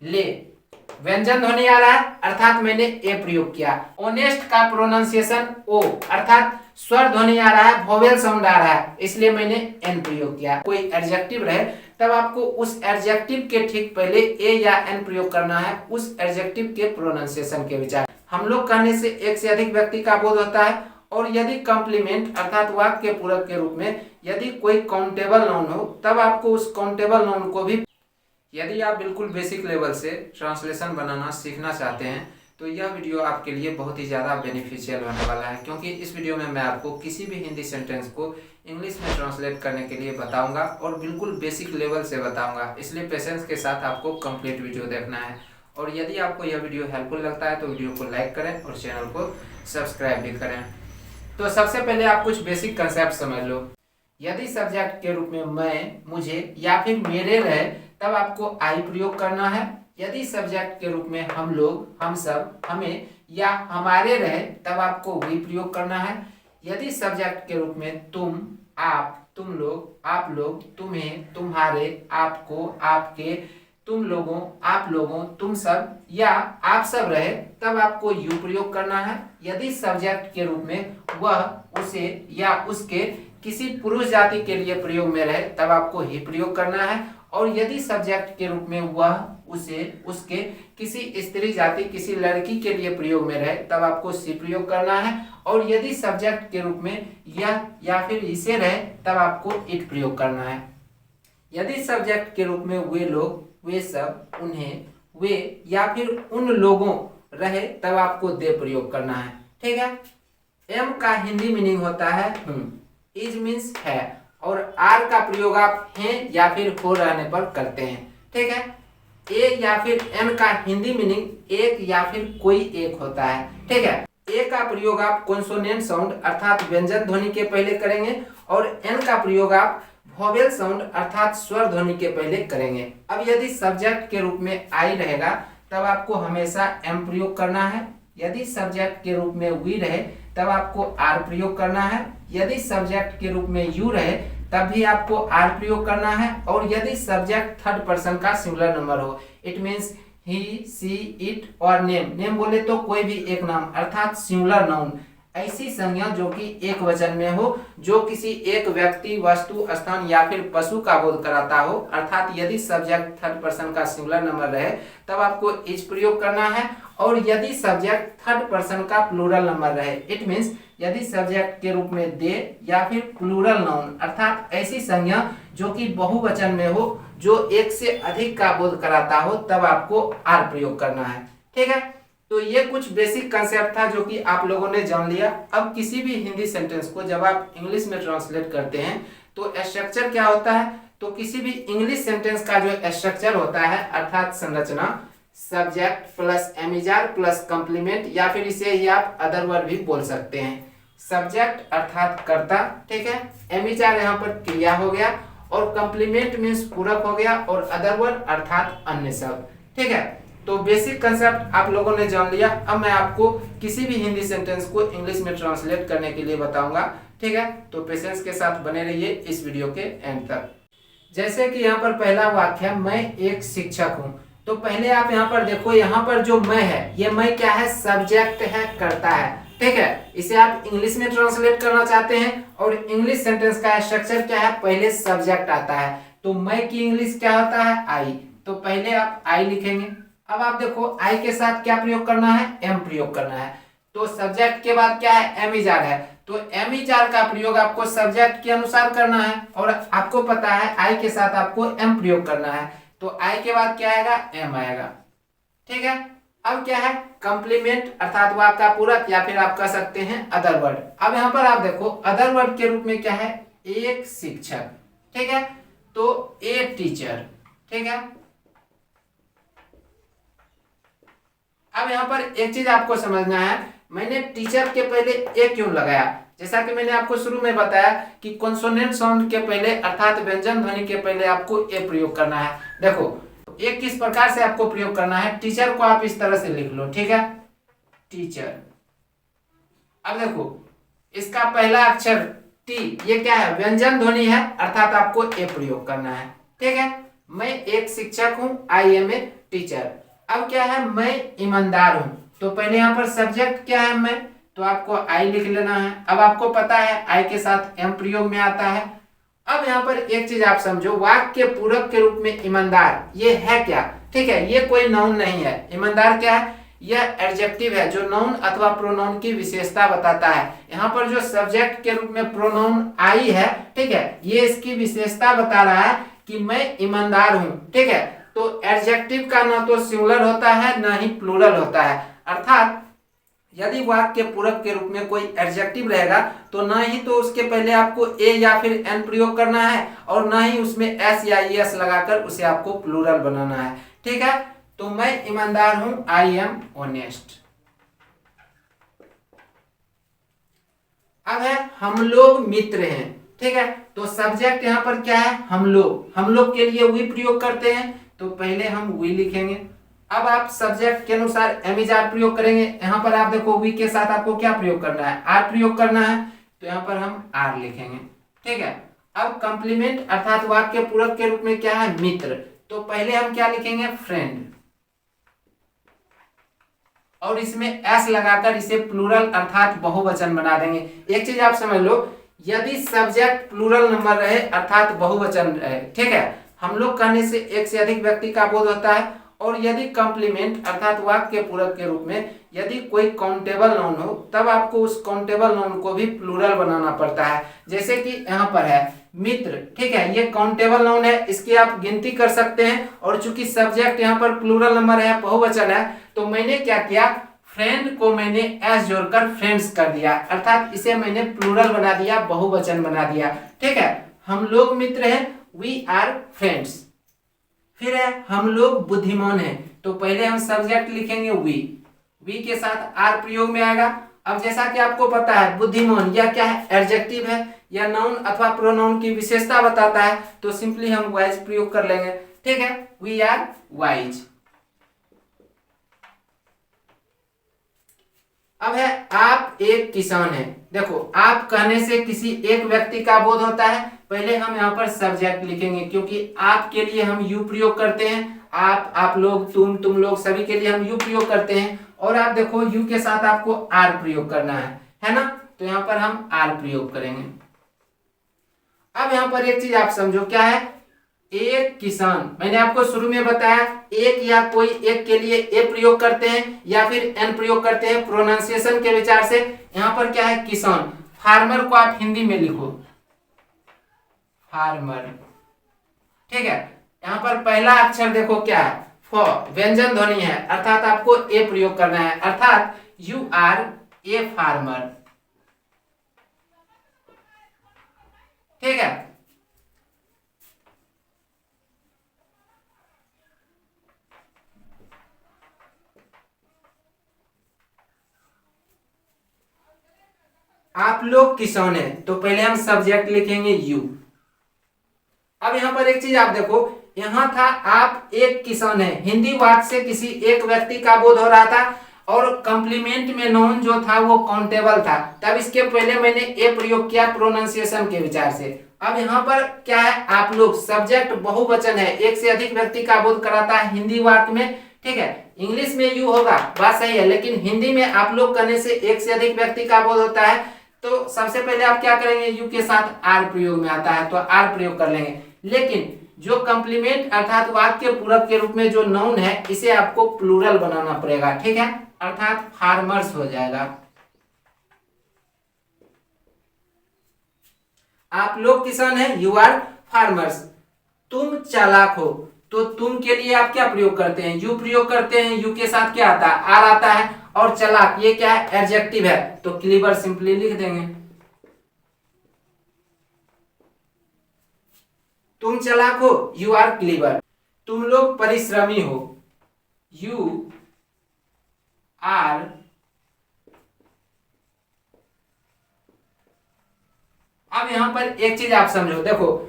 ले, व्यंजन ध्वनि आ रहा है अर्थात मैंने ए प्रयोग किया। ऑनेस्ट का प्रोनाउंसिएशन ओ अर्थात स्वर ध्वनि आ रहा है, वोवेल साउंड आ रहा है, इसलिए मैंने एन प्रयोग किया। कोई एडजेक्टिव रहे तब आपको उस एडजेक्टिव के ठीक पहले ए या एन प्रयोग करना है, उस एडजेक्टिव के प्रोनाउंसिएशन के विचार। हम लोग कहने से एक से अधिक व्यक्ति का बोध होता है, और यदि कॉम्प्लीमेंट अर्थात वाक्य के पूरक के रूप में यदि कोई काउंटेबल नाउन हो तब आपको उस काउंटेबल नाउन को भी। यदि आप बिल्कुल बेसिक लेवल से ट्रांसलेशन बनाना सीखना चाहते हैं तो यह वीडियो आपके लिए बहुत ही ज़्यादा बेनिफिशियल होने वाला है, क्योंकि इस वीडियो में मैं आपको किसी भी हिंदी सेंटेंस को इंग्लिश में ट्रांसलेट करने के लिए बताऊंगा और बिल्कुल बेसिक लेवल से बताऊंगा। इसलिए पेशेंस के साथ आपको कंप्लीट वीडियो देखना है। और यदि आपको यह वीडियो हेल्पफुल लगता है तो वीडियो को लाइक करें और चैनल को सब्सक्राइब भी करें। तो सबसे पहले आप कुछ बेसिक कंसेप्ट समझ लो। यदि सब्जेक्ट के रूप में मैं, मुझे या फिर मेरे रहे तब आपको आई प्रयोग करना है। यदि सब्जेक्ट के रूप में हम लोग, हम सब, हमें या हमारे रहे तब आपको वी प्रयोग करना है। यदि सब्जेक्ट के रूप में तुम, आप, तुम लोग, आप लोग, तुम्हें, तुम्हारे, आपको, आपके, तुम लोगों, आप लोगों, तुम सब या आप सब रहे तब आपको यू प्रयोग करना है। यदि सब्जेक्ट के रूप में वह, उसे या उसके किसी पुरुष जाति के लिए प्रयोग में रहे तब आपको ही प्रयोग करना है। और यदि सब्जेक्ट के रूप में वह, उसे, उसके किसी स्त्री जाति, किसी लड़की के लिए प्रयोग में रहे तब आपको सी प्रयोग करना है। और यदि सब्जेक्ट के रूप में यह या फिर इसे रहे तब आपको इट प्रयोग करना है। यदि सब्जेक्ट के रूप में वे लोग, वे सब, उन्हें, वे या फिर उन लोगों रहे तब आपको दे प्रयोग करना है। ठीक है। एम का हिंदी मीनिंग होता है हूँ, इज मीन्स है, और आर का प्रयोग आप हैं या फिर हो रहने पर करते हैं। ठीक है। ए या फिर एन का हिंदी मीनिंग एक या फिर कोई एक होता है। ठीक है। ए का प्रयोग आप कॉन्सोनेंट साउंड अर्थात व्यंजन ध्वनि के पहले करेंगे और एन का प्रयोग आप वोवेल साउंड अर्थात स्वर ध्वनि के पहले करेंगे। अब यदि सब्जेक्ट के रूप में आई रहेगा तब आपको हमेशा एम प्रयोग करना है। यदि सब्जेक्ट के रूप में वी रहे तब आपको आर प्रयोग करना है। यदि सब्जेक्ट के रूप में यू रहे तब भी आपको आर प्रयोग करना है। और यदि सब्जेक्ट थर्ड पर्सन का सिंगुलर नंबर हो, it means he, she, it और नेम, नेम बोले तो कोई भी एक नाम अर्थात सिंगुलर नाउन, ऐसी संज्ञा जो कि एक वचन में हो, जो किसी एक व्यक्ति, वस्तु, स्थान या फिर पशु का बोध कराता हो, अर्थात यदि सब्जेक्ट थर्ड पर्सन का सिंगुलर नंबर रहे तब आपको इज प्रयोग करना है। और यदि सब्जेक्ट थर्ड पर्सन का प्लूरल नंबर रहे, इट मीन्स यदि सब्जेक्ट के रूप में दे या फिर प्लूरल नाउन अर्थात ऐसी संज्ञा जो कि बहुवचन में हो, जो एक से अधिक का बोध कराता हो, तब आपको आर प्रयोग करना है। ठीक है। तो ये कुछ बेसिक कंसेप्ट था जो कि आप लोगों ने जान लिया। अब किसी भी हिंदी सेंटेंस को जब आप इंग्लिश में ट्रांसलेट करते हैं तो स्ट्रक्चर क्या होता है, तो किसी भी इंग्लिश सेंटेंस का जो स्ट्रक्चर होता है अर्थात संरचना, सब्जेक्ट प्लस एमिजार प्लस कंप्लीमेंट, या फिर इसे ही आप अदर वर्ड भी बोल सकते हैं। सब्जेक्ट अर्थात कर्ता, ठीक है, एमिजार यहाँ पर क्रिया हो गया, और कंप्लीमेंट मीन्स पूरक हो गया, और अदर वर्ड अर्थात अन्य सब। ठीक है। तो बेसिक कंसेप्ट आप लोगों ने जान लिया। अब मैं आपको किसी भी हिंदी सेंटेंस को इंग्लिश में ट्रांसलेट करने के लिए बताऊंगा। ठीक है। तो पेशेंस के साथ बने रहिए इस वीडियो के एंड तक। जैसे कि यहाँ पर पहला वाक्य, मैं एक शिक्षक हूँ। तो पहले आप यहाँ पर देखो, यहाँ पर जो मैं है, ये मैं क्या है, सब्जेक्ट है, करता है। ठीक है। इसे आप इंग्लिश में ट्रांसलेट करना चाहते हैं और इंग्लिश सेंटेंस का स्ट्रक्चर क्या है, पहले सब्जेक्ट आता है। तो मैं की इंग्लिश क्या होता है, आई। तो पहले आप आई लिखेंगे। अब आप देखो आई के साथ क्या प्रयोग करना है, एम प्रयोग करना है। तो सब्जेक्ट के बाद क्या है, एमिजार है, तो एमिजार का प्रयोग आपको सब्जेक्ट के अनुसार करना है, और आपको पता है आई के साथ आपको एम प्रयोग करना है। तो आई के बाद क्या आएगा, एम आएगा। ठीक है। अब क्या है, कंप्लीमेंट अर्थात वाक्य का पूरक, या फिर आप कह सकते हैं अदर वर्ड। अब यहाँ पर आप देखो अदर वर्ड के रूप में क्या है, एक शिक्षक। ठीक है। तो ए टीचर। ठीक है। अब यहाँ पर एक चीज आपको समझना है, मैंने टीचर के पहले ए क्यों लगाया। जैसा कि मैंने आपको शुरू में बताया कि कॉन्सोनेंट साउंड के पहले अर्थात व्यंजन ध्वनि के पहले आपको ए प्रयोग करना है। देखो ए किस प्रकार से आपको प्रयोग करना है, टीचर को आप इस तरह से लिख लो। ठीक है, टीचर। अब देखो इसका पहला अक्षर टी, ये क्या है, व्यंजन ध्वनि है, अर्थात आपको ए प्रयोग करना है। ठीक है। मैं एक शिक्षक हूं, आई एम ए टीचर। अब क्या है, मैं ईमानदार हूं, तो पहले यहाँ पर सब्जेक्ट क्या है, मैं, तो आपको आई लिख लेना है। अब आपको पता है आई के साथ एम प्रयोग में आता है। अब यहाँ पर एक चीज आप समझो, वाक्य के पूरक के रूप में ईमानदार ये है क्या, ठीक है, ये कोई नाउन नहीं है। ईमानदार क्या है, यह एडजेक्टिव है जो नाउन अथवा प्रोनाउन की विशेषता बताता है। यहाँ पर जो सब्जेक्ट के रूप में प्रोनाउन आई है, ठीक है, ये इसकी विशेषता बता रहा है कि मैं ईमानदार हूं, ठीक है। तो एडजेक्टिव का ना तो सिंगुलर होता है ना ही प्लूरल होता है, अर्थात यदि वाक्य के पूरक के रूप में कोई एडजेक्टिव रहेगा तो ना ही तो उसके पहले आपको ए या फिर एन प्रयोग करना है और ना ही उसमें एस या एस लगाकर उसे आपको प्लूरल बनाना है, ठीक है। तो मैं ईमानदार हूं, आई एम ऑनेस्ट। अब है हम लोग मित्र हैं, ठीक है। तो सब्जेक्ट यहां पर क्या है, हम लोग के लिए वी प्रयोग करते हैं, तो पहले हम वी लिखेंगे। अब आप सब्जेक्ट के अनुसार एम इज आर प्रयोग करेंगे। यहां पर आप देखो वी के साथ आपको क्या प्रयोग करना है, आर प्रयोग करना है, तो यहां पर हम आर लिखेंगे, ठीक है। अब कंप्लीमेंट अर्थात वाक्य पूरक के रूप में क्या है, मित्र, तो पहले हम क्या लिखेंगे, फ्रेंड, और इसमें एस लगाकर इसे प्लूरल अर्थात बहुवचन बना देंगे। एक चीज आप समझ लो, यदि सब्जेक्ट प्लूरल नंबर रहे अर्थात बहुवचन रहे, ठीक है, हम लोग कहने से एक से अधिक व्यक्ति का बोध होता है। और यदि कंप्लीमेंट अर्थात वाक्य पूरक के रूप में यदि कोई काउंटेबल नाउन हो, तब आपको उस काउंटेबल नाउन को भी प्लूरल बनाना पड़ता है। जैसे कि यहाँ पर है मित्र, ठीक है, ये काउंटेबल नाउन है, इसकी आप गिनती कर सकते हैं। और चूंकि सब्जेक्ट यहाँ पर प्लूरल नंबर है, बहुवचन है, तो मैंने क्या किया, फ्रेंड को मैंने एस जोड़कर फ्रेंड्स कर दिया, अर्थात इसे मैंने प्लूरल बना दिया, बहुवचन बना दिया, ठीक है। हम लोग मित्र हैं, वी आर फ्रेंड्स। फिर है हम लोग बुद्धिमान हैं, तो पहले हम सब्जेक्ट लिखेंगे वी के साथ आर प्रयोग में आएगा। अब जैसा कि आपको पता है बुद्धिमान यह क्या है, एडजेक्टिव है, या नाउन अथवा प्रोनाउन की विशेषता बताता है, तो सिंपली हम वाइज प्रयोग कर लेंगे, ठीक है, वी आर वाइज। अब है आप एक किसान हैं। देखो आप कहने से किसी एक व्यक्ति का बोध होता है, पहले हम यहाँ पर सब्जेक्ट लिखेंगे, क्योंकि आप के लिए हम यू प्रयोग करते हैं, आप लोग, तुम लोग, सभी के लिए हम यू प्रयोग करते हैं। और आप देखो यू के साथ आपको आर प्रयोग करना है ना, तो यहाँ पर हम आर प्रयोग करेंगे। अब यहाँ पर एक चीज आप समझो, क्या है, एक किसान, मैंने आपको शुरू में बताया एक या कोई एक के लिए ए प्रयोग करते हैं या फिर एन प्रयोग करते हैं प्रोनाउंसिएशन के विचार से। यहाँ पर क्या है, किसान, फार्मर को आप हिंदी में लिखो फार्मर, ठीक है। यहाँ पर पहला अक्षर देखो क्या है, फ, व्यंजन ध्वनि है, अर्थात आपको ए प्रयोग करना है, अर्थात यू आर ए फार्मर, ठीक है। आप लोग किसान हैं, तो पहले हम सब्जेक्ट लिखेंगे यू। अब यहां पर एक चीज आप देखो, यहां था आप एक किसान है, हिंदी वाक्य से किसी एक व्यक्ति का बोध हो रहा था, और कंप्लीमेंट में नाउन जो था वो काउंटेबल था, तब इसके पहले मैंने ए प्रयोग किया प्रोनाउंसिएशन के विचार से। अब यहाँ पर क्या है, आप लोग, सब्जेक्ट बहुवचन है, एक से अधिक व्यक्ति का बोध कराता है हिंदी वाक्य में, ठीक है। इंग्लिश में यू होगा, बात सही है, लेकिन हिंदी में आप लोग कहने से एक से अधिक व्यक्ति का बोध होता है, तो सबसे पहले आप क्या करेंगे, यू के साथ आर प्रयोग में आता है तो आर प्रयोग कर लेंगे। लेकिन जो कंप्लीमेंट अर्थात वाक्य पूरक के रूप में जो नाउन है, इसे आपको प्लूरल बनाना पड़ेगा, ठीक है, अर्थात फार्मर्स हो जाएगा। आप लोग किसान हैं, यू आर फार्मर्स। तुम चालाक हो, तो तुम के लिए आप क्या प्रयोग करते हैं, यू प्रयोग करते हैं, यू के साथ क्या आता है, आर आता है। और चालाक ये क्या है, एडजेक्टिव है, तो क्लीवर सिंपली लिख देंगे। तुम चालाक हो, यू आर क्लीवर। तुम लोग परिश्रमी हो, यू आर अब यहां पर एक चीज आप समझो, देखो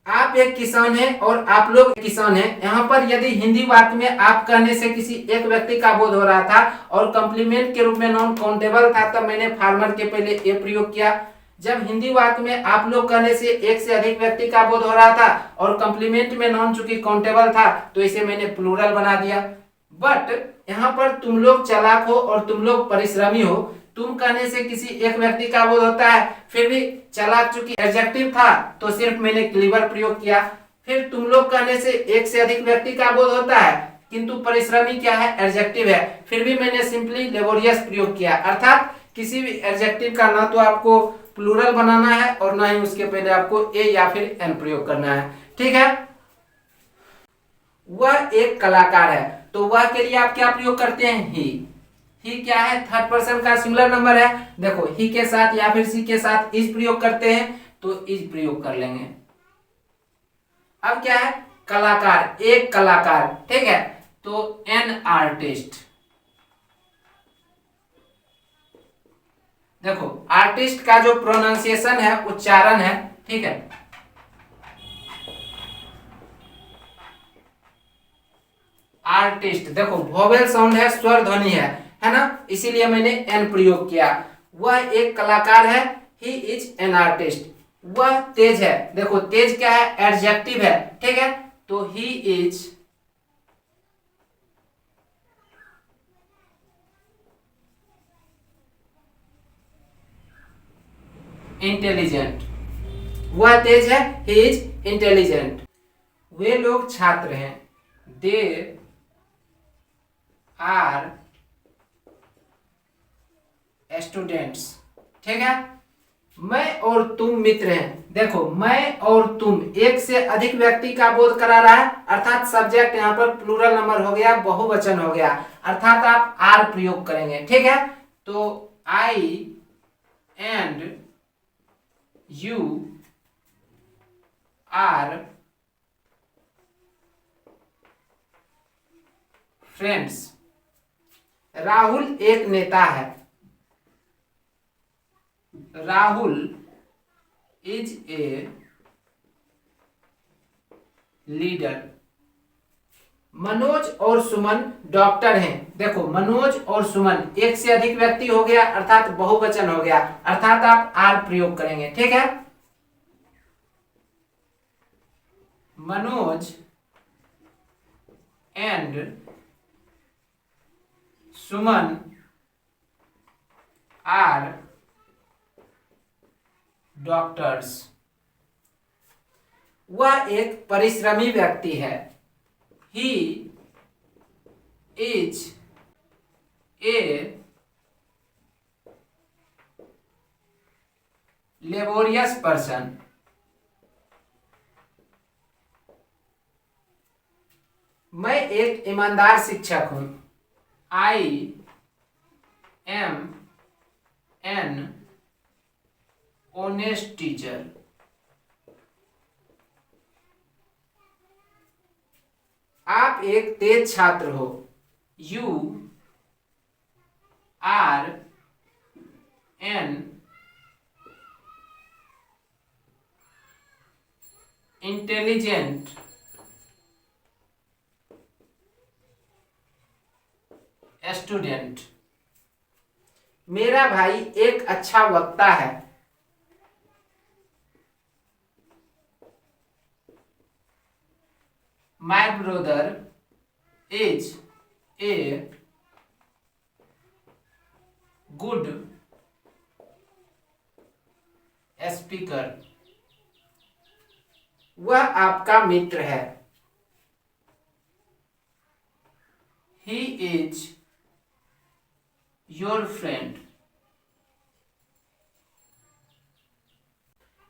आप एक किसान हैं और आप लोग किसान हैं। यहाँ पर यदि हिंदी वाक्य में आप कहने से किसी एक व्यक्ति का बोध हो रहा था और कंप्लीमेंट के रूप में नाउन काउंटेबल था, तब मैंने फार्मर के पहले ए प्रयोग किया। जब हिंदी वाक्य में आप लोग कहने से एक से अधिक व्यक्ति का बोध हो रहा था और कंप्लीमेंट में नाउन चूंकि काउंटेबल था तो इसे मैंने प्लूरल बना दिया। बट यहाँ पर तुम लोग चालाक हो और तुम लोग परिश्रमी हो, तुम कहने से किसी एक व्यक्ति का बोध होता है, फिर भी चालाक चूंकि एडजेक्टिव था तो सिर्फ मैंने क्लीवर प्रयोग किया। फिर तुम लोग कहने से एक से अधिक व्यक्ति का बोध होता है किंतु परिश्रमी क्या है, एडजेक्टिव है, फिर भी मैंने सिंपली लेबोरियस प्रयोग किया। अर्थात किसी भी एडजेक्टिव का ना तो आपको प्लूरल बनाना है और ना ही उसके पहले आपको ए या फिर एन प्रयोग करना है। ठीक है। वह एक कलाकार है, तो वह के लिए आप क्या प्रयोग करते हैं, ही क्या है, थर्ड पर्सन का सिंगुलर नंबर है। देखो ही के साथ या फिर सी के साथ इज प्रयोग करते हैं तो इज प्रयोग कर लेंगे। अब क्या है, कलाकार, एक कलाकार। ठीक है, तो एन आर्टिस्ट। देखो आर्टिस्ट का जो प्रोनाउंसिएशन है, उच्चारण है, ठीक है, आर्टिस्ट। देखो वोवेल साउंड है, स्वर ध्वनि है ना, इसीलिए मैंने एन प्रयोग किया। वह एक कलाकार है, ही इज एन आर्टिस्ट। वह तेज है, देखो तेज क्या है, एडजेक्टिव है, ठीक है, तो ही इज इंटेलिजेंट। वह तेज है, ही इज इंटेलिजेंट। वे लोग छात्र हैं, दे आर स्टूडेंट्स। ठीक है। मैं और तुम मित्र हैं। देखो मैं और तुम एक से अधिक व्यक्ति का बोध करा रहा है, अर्थात सब्जेक्ट यहाँ पर प्लूरल नंबर हो गया, बहुवचन हो गया, अर्थात आप आर प्रयोग करेंगे। ठीक है, तो I and you are friends. Rahul एक नेता है, Rahul is a leader. Manoj और सुमन डॉक्टर हैं। देखो मनोज और सुमन एक से अधिक व्यक्ति हो गया, अर्थात बहुवचन हो गया, अर्थात आप आर प्रयोग करेंगे। ठीक है, Manoj and Suman are doctors. वह एक परिश्रमी व्यक्ति है, he is a laborious person. मैं एक ईमानदार शिक्षक हूं, I am an honest teacher. आप एक तेज छात्र हो, you are an intelligent student. मेरा भाई एक अच्छा वक्ता है, My brother is a good speaker. वह आपका मित्र है, He is your friend.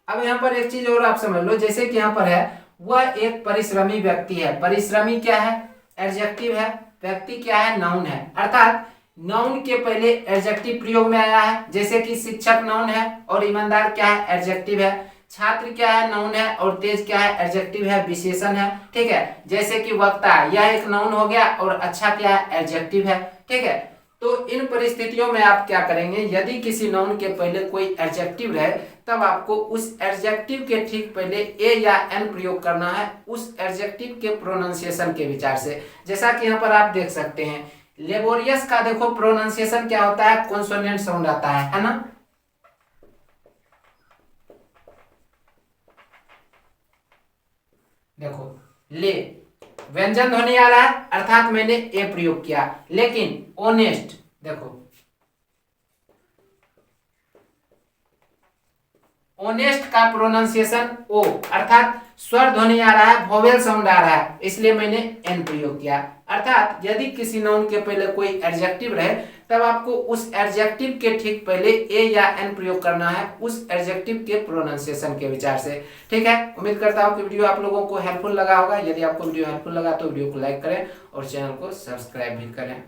अब यहां पर एक चीज और आप समझ लो, जैसे कि यहां पर है वह एक परिश्रमी व्यक्ति है। परिश्रमी क्या है, एडजेक्टिव है, व्यक्ति क्या है, नाउन है, अर्थात नाउन के पहले एडजेक्टिव प्रयोग में आया है। जैसे कि शिक्षक नाउन है और ईमानदार क्या है, एडजेक्टिव है। छात्र क्या है, नाउन है, और तेज क्या है, एडजेक्टिव है, विशेषण है। ठीक है, जैसे कि वक्ता, यह एक नाउन हो गया और अच्छा क्या है, एडजेक्टिव है। ठीक है, तो इन परिस्थितियों में आप क्या करेंगे, यदि किसी नाउन के पहले कोई एडजेक्टिव रहे तब आपको उस एडजेक्टिव के ठीक पहले ए या एन प्रयोग करना है, उस एडजेक्टिव के प्रोनाउंसिएशन के विचार से। जैसा कि यहाँ पर आप देख सकते हैं, लेबोरियस का देखो प्रोनाउंसिएशन क्या होता है, कॉन्सोनेंट साउंड आता है ना। देखो ले व्यंजन ध्वनि आ रहा है अर्थात मैंने ए प्रयोग किया, लेकिन ऑनेस्ट देखो ऑनेस्ट का प्रोनाउंसिएशन ओ अर्थात स्वर ध्वनि आ रहा है, वोवेल साउंड आ रहा है, इसलिए मैंने एन प्रयोग किया। अर्थात यदि किसी नाउन के पहले कोई एडजेक्टिव रहे तब आपको उस एडजेक्टिव के ठीक पहले ए या एन प्रयोग करना है उस एडजेक्टिव के प्रोनाउंसिएशन के विचार से। ठीक है, उम्मीद करता हूँ कि वीडियो आप लोगों को हेल्पफुल लगा होगा। यदि आपको वीडियो हेल्पफुल लगा तो वीडियो को लाइक करें और चैनल को सब्सक्राइब भी करें।